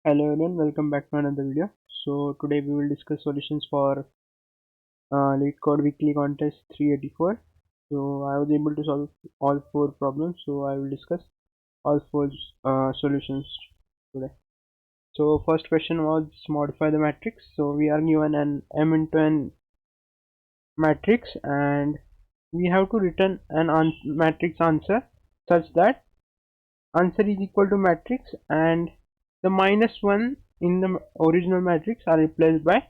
Hello everyone, welcome back to another video. So today we will discuss solutions for Leetcode weekly contest 384. So I was able to solve all four problems, so I will discuss all four solutions today. So first question was modify the matrix. So we are given an m into n matrix and we have to return an matrix answer such that answer is equal to matrix and the minus 1 in the original matrix are replaced by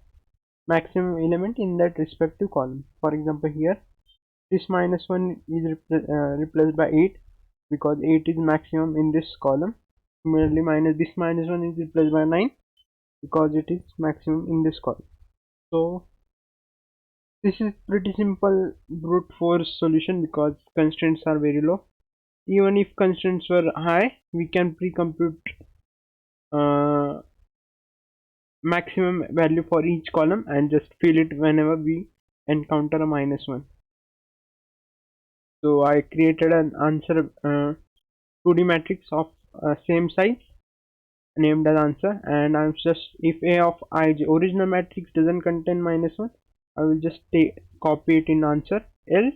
maximum element in that respective column. For example, here this minus 1 is replaced by 8 because 8 is maximum in this column. Similarly, this minus 1 is replaced by 9 because it is maximum in this column. So this is pretty simple brute force solution because constraints are very low. Even if constraints were high, we can pre-compute uh, maximum value for each column and just fill it whenever we encounter a minus 1. So I created an answer 2D matrix of same size named as answer, and I'm just, if a of ij original matrix doesn't contain minus 1, I will just copy it in answer, else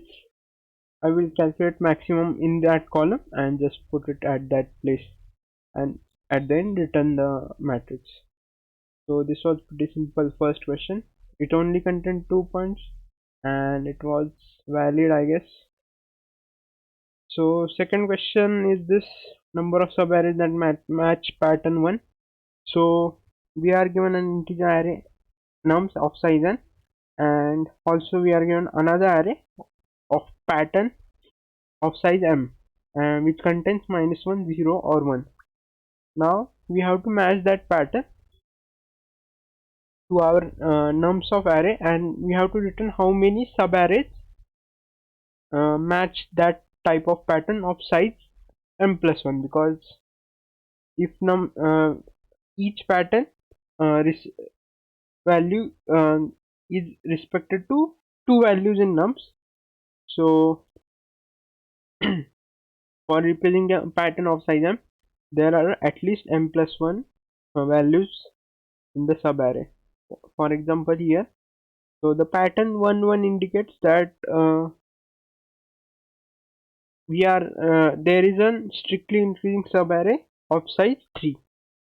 I will calculate maximum in that column and just put it at that place and at the end return the matrix. So this was pretty simple first question. It only contained 2 points and it was valid, I guess. So second question is this number of subarrays that match pattern 1. So we are given an integer array nums of size n, and also we are given another array of pattern of size m, which contains minus 1, 0 or 1. Now we have to match that pattern to our nums of array, and we have to return how many subarrays match that type of pattern of size m plus 1, because if each pattern value is respected to two values in nums, so for representing a pattern of size m, there are at least m plus 1 values in the subarray. For example, here, so the pattern 1 1 indicates that there is a strictly increasing subarray of size 3.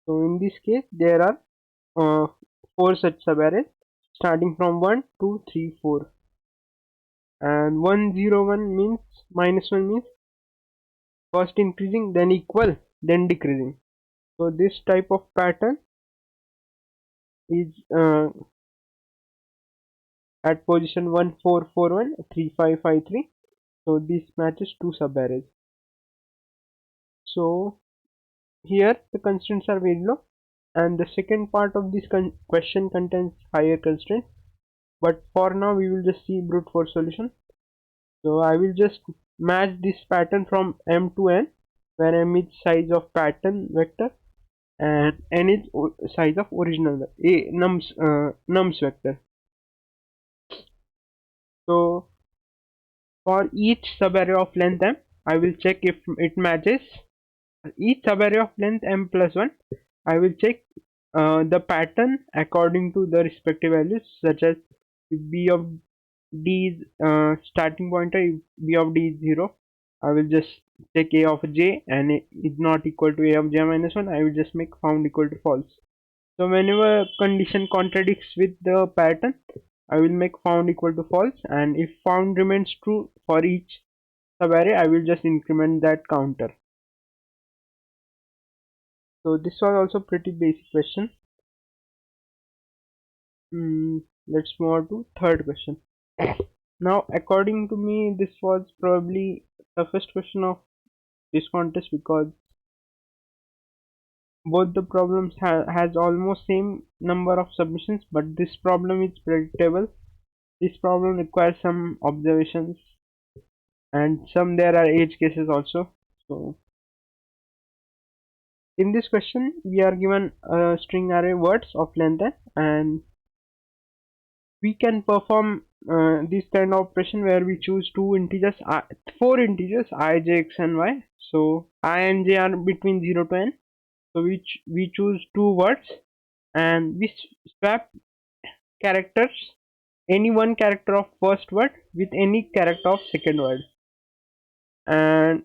So in this case there are uh, 4 such subarrays starting from 1 2 3 4, and 101 means minus 1 means first increasing, then equal, then decreasing. So this type of pattern is at position 1441 3553. So this matches two subarrays. So here the constraints are very low, and the second part of this question contains higher constraints, but for now we will just see brute force solution. So I will just match this pattern from m to n, where m is size of pattern vector and n is size of original nums vector. So for each subarray of length m, I will check if it matches each subarray of length m plus 1. I will check the pattern according to the respective values, such as if b of d is starting pointer, if b of d is 0, I will just take a of j and it is not equal to a of j minus 1, I will just make found equal to false. So whenever condition contradicts with the pattern, I will make found equal to false, and if found remains true for each subarray, I will just increment that counter. So this was also pretty basic question. Let's move on to third question. Now according to me, this was probably the toughest question of this contest because both the problems has almost same number of submissions, but this problem is predictable. This problem requires some observations, and some there are edge cases also. So in this question we are given a string array words of length n, and we can perform this kind of operation where we choose four integers I, j, x and y. So I and j are between 0 to n. So we choose two words and we swap characters, any one character of first word with any character of second word, and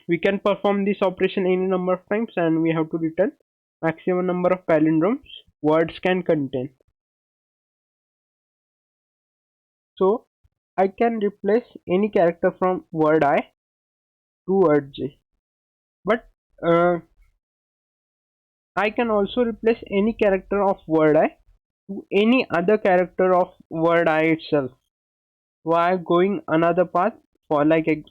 we can perform this operation any number of times, and we have to return maximum number of palindromes words can contain. So I can replace any character from word I to word J, but I can also replace any character of word I to any other character of word I itself while going another path. For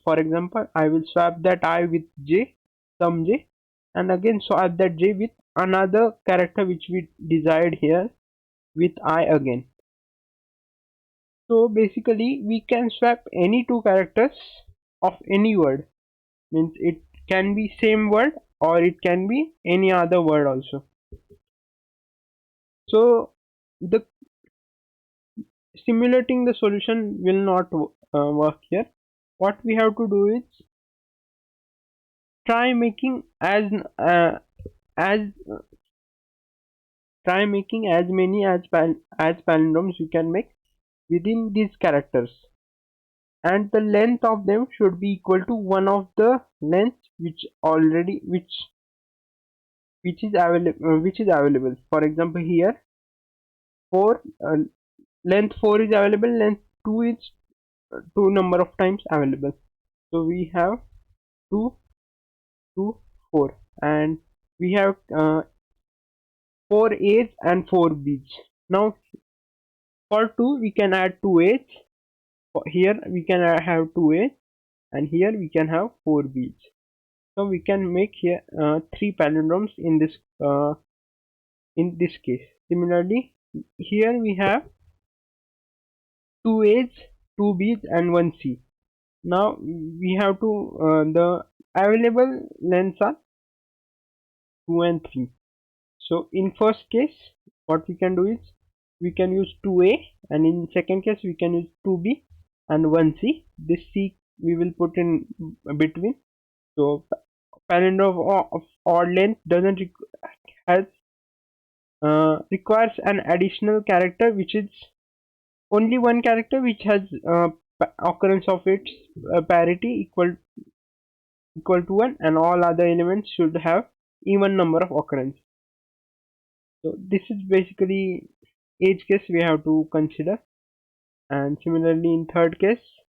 for example, I will swap that I with J, some J, and again swap that J with another character which we desired here with I again. So basically we can swap any two characters of any word, means it can be same word or it can be any other word also. So the simulating the solution will not work here. What we have to do is try making as try making as many as palindromes you can make within these characters, and the length of them should be equal to one of the lengths which is available. For example, here 4 length 4 is available, length 2 is 2 number of times available. So we have 2 2 4, and we have 4 A's and 4 B's. Now for 2 we can add 2 A's, here we can have 2 A's, and here we can have 4 B's. So we can make here 3 palindromes in this case. Similarly, here we have 2 A's, 2 B's, and 1 C. Now we have to the available lengths are 2 and 3. So in first case, what we can do is we can use 2A, and in second case we can use 2B and 1C. This C we will put in between. So palindrome of odd length doesn't has requires an additional character, which is only one character which has occurrence of its parity equal to 1, and all other elements should have even number of occurrence. So this is basically edge case we have to consider. And similarly in third case,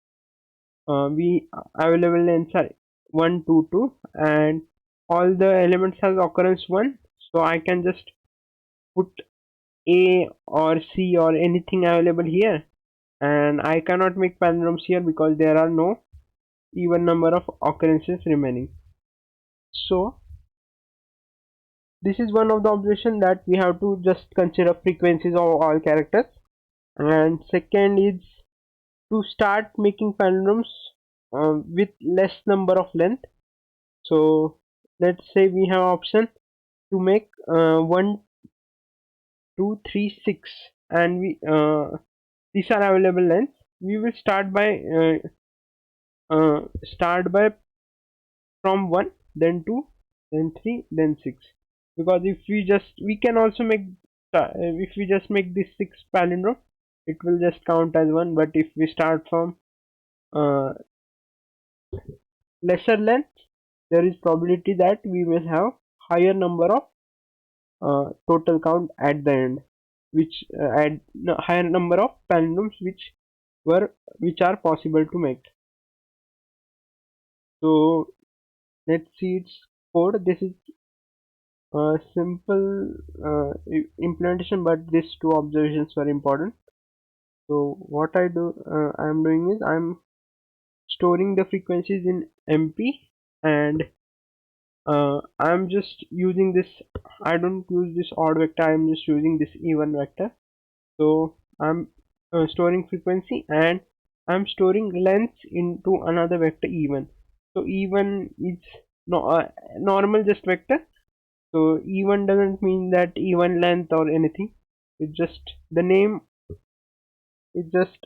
we available lengths are 1 2 2, and all the elements has occurrence 1, so I can just put A or C or anything available here, and I cannot make palindromes here because there are no even number of occurrences remaining. So this is one of the observation that we have to just consider frequencies of all characters. And second is to start making palindromes with less number of length. So let's say we have option to make 1 2 3 6, and we these are available lengths. We will start by from 1, then 2, then 3, then 6, because if we can also make if we just make this 6 palindrome, it will just count as 1. But if we start from uh, lesser length, there is probability that we will have higher number of total count at the end, which add higher number of palindromes which are possible to make. So let's see its code. This is a simple implementation, but these two observations are important. So what I am doing is I'm storing the frequencies in MP, and I'm just using this. I don't use this odd vector, I'm just using this even vector. So I'm storing frequency, and I'm storing length into another vector even. So even is no normal just vector. So even doesn't mean that even length or anything. It's just the name. It's just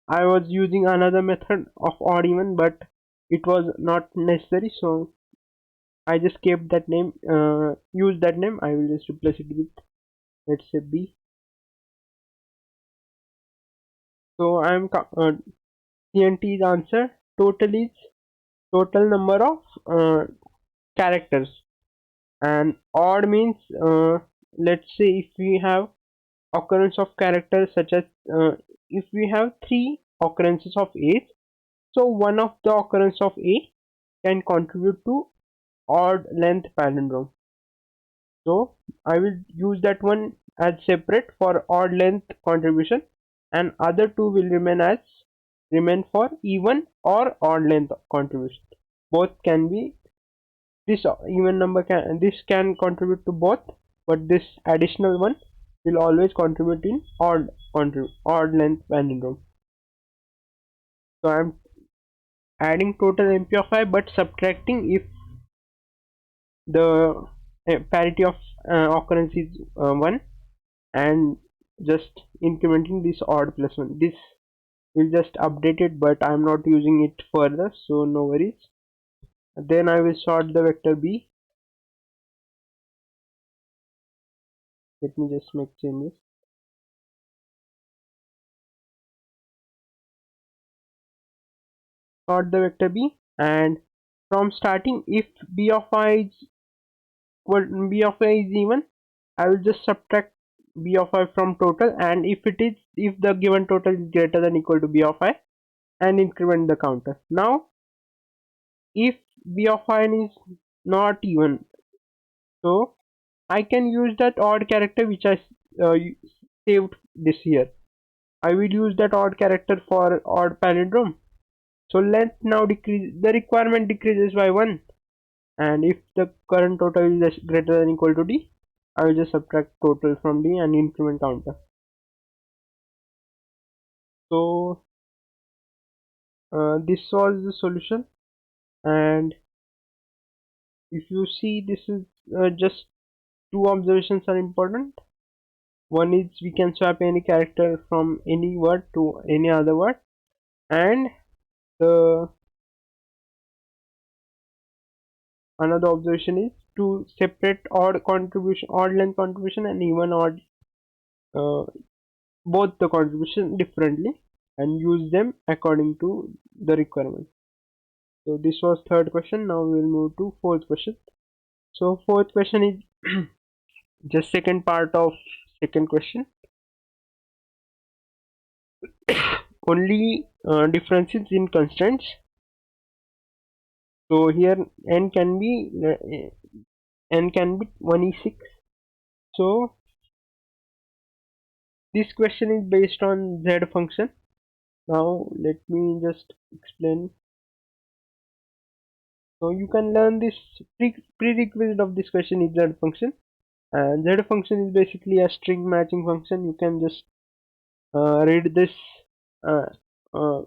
I was using another method of odd even, but it was not necessary. So I just kept that name, use that name. I will just replace it with, let's say, B. So CNT is answer. Total is total number of characters, and odd means, let's say if we have occurrence of characters such as, if we have three occurrences of A, so one of the occurrence of A can contribute to odd length palindrome. So I will use that one as separate for odd length contribution, and other two will remain for even or odd length contribution. Both can be, this even number can, this can contribute to both, but this additional one will always contribute in odd length palindrome. So I'm adding total MP of I but subtracting if the parity of occurrence is 1, and just incrementing this odd plus 1. This will just update it, but I'm not using it further, so no worries. Then I will sort the vector B. Let me just make changes. Sort the vector B, and from starting, if b of I is, well, b of I is even, I will just subtract b of I from total, and if the given total is greater than equal to b of I, and increment the counter. Now if b of I is not even, so I can use that odd character which I saved this here. I will use that odd character for odd palindrome. So length now decrease, the requirement decreases by 1, and if the current total is greater than equal to D, I will just subtract total from D and increment counter. So this was the solution, and if you see, this is just two observations are important. One is we can swap any character from any word to any other word, and the another observation is to separate odd length contribution and even odd, uh, both the contribution differently, and use them according to the requirement. So this was third question. Now we will move to fourth question. So fourth question is just second part of second question. Only differences in constraints. So here n can be 1e6. So this question is based on z function. Now let me just explain. So you can learn this prerequisite of this question is z function, and z function is basically a string matching function. You can just read this uh, uh,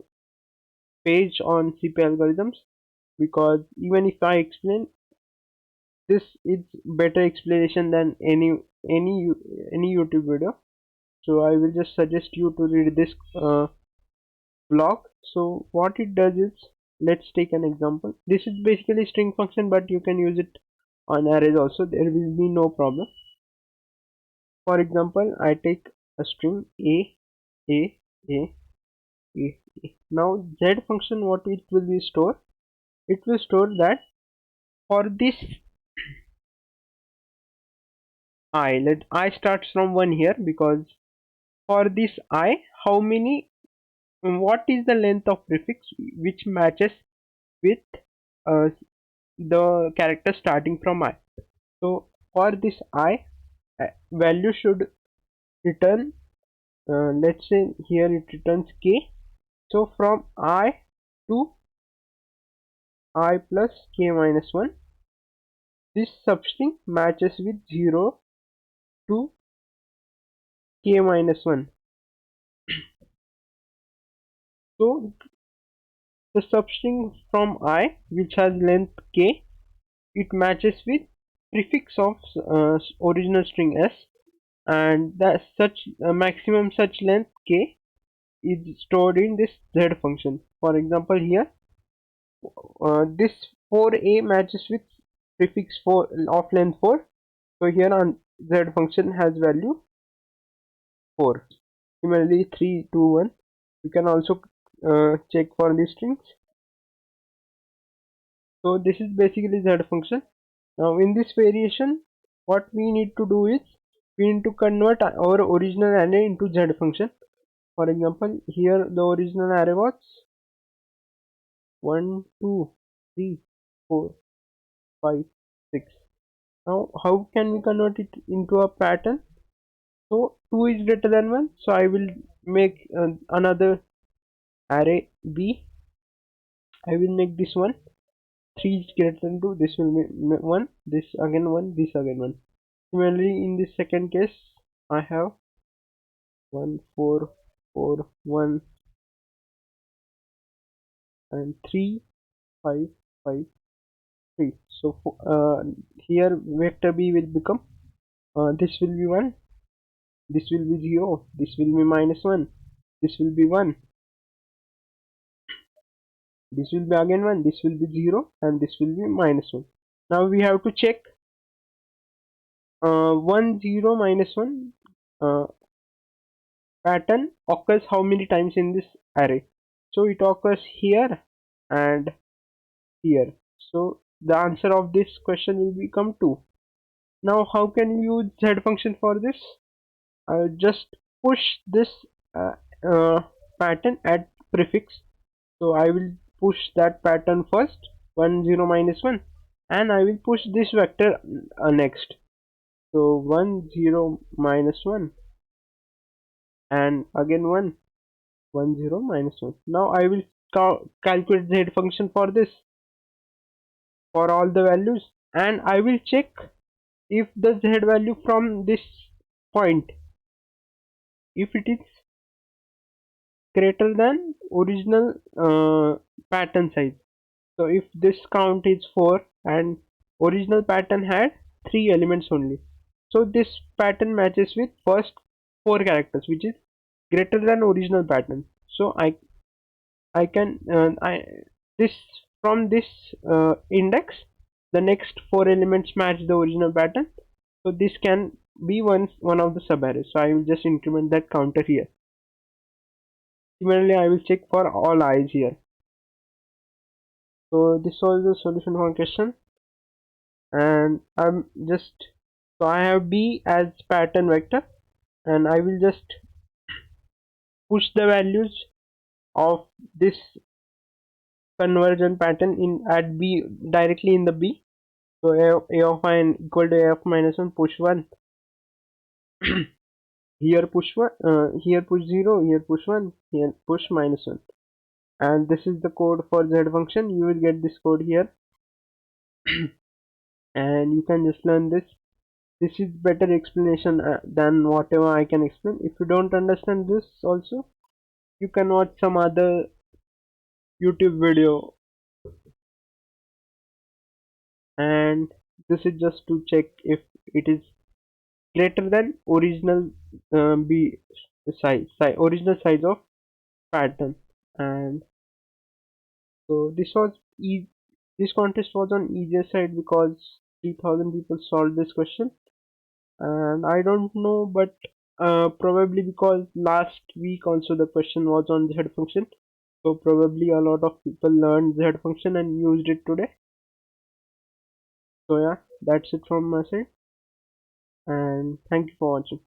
page on CP algorithms, because even if I explain this, it's better explanation than any YouTube video. So I will just suggest you to read this blog. So what it does is, let's take an example. This is basically string function, but you can use it on arrays also. There will be no problem. For example, I take a string a a a. Now z function, what it will be store? It will store that for this I starts from 1 here, because for this I, how many, what is the length of prefix which matches with uh, the character starting from I. So for this I, value should return, let's say here it returns k. So from I to I plus k minus 1, this substring matches with 0 to k minus 1. So the substring from I, which has length k, it matches with prefix of original string s, and that such maximum such length k is stored in this z function. For example, here this 4a matches with prefix 4 of length 4. So here on z function has value 4. Similarly 3, 2, 1. You can also check for the strings. So this is basically z function. Now in this variation, what we need to do is we need to convert our original array into z function. For example, here the original array was 1, 2, 3, 4, 5, 6. Now how can we convert it into a pattern? So 2 is greater than 1, so I will make another array b. I will make this one 3 is greater than 2, this will be 1, this again 1, this again 1. Similarly in this second case I have 1, 4, 4, 1 and 3, 5, 5, 3. So here vector b will become this will be 1, this will be 0, this will be minus 1, this will be 1, this will be again 1, this will be 0, and this will be minus 1. Now we have to check 1 0 minus 1 pattern occurs how many times in this array. So it occurs here and here. So the answer of this question will become 2. Now how can we use z function for this? I'll just push this uh, uh, pattern at prefix. So I will push that pattern first, 1 0 minus 1, and I will push this vector next. So 1 0 minus 1 and again 1 1 0 minus 1. Now I will calculate z function for this, for all the values, and I will check if the z value from this point, if it is greater than original pattern size. So if this count is 4 and original pattern had 3 elements only, so this pattern matches with first 4 characters, which is greater than original pattern. So I can this from this index, the next 4 elements match the original pattern, so this can be one of the sub arrays. So I will just increment that counter here. Similarly I will check for all i's here. So this was the solution for question, and I'm just, so I have b as pattern vector, and I will just push the values of this conversion pattern in at b directly in the b. So a of n equal to a of minus 1, push 1, here push 1, here push 0, here push 1, here push minus 1, and this is the code for z function. You will get this code here and you can just learn this. This is better explanation than whatever I can explain. If you don't understand this also, you can watch some other YouTube video, and this is just to check if it is greater than original b original size of pattern. And so this contest was on easier side because 3000 people solved this question, and I don't know, but probably because last week also the question was on z function, so probably a lot of people learned z function and used it today. So yeah, that's it from my side, and thank you for watching.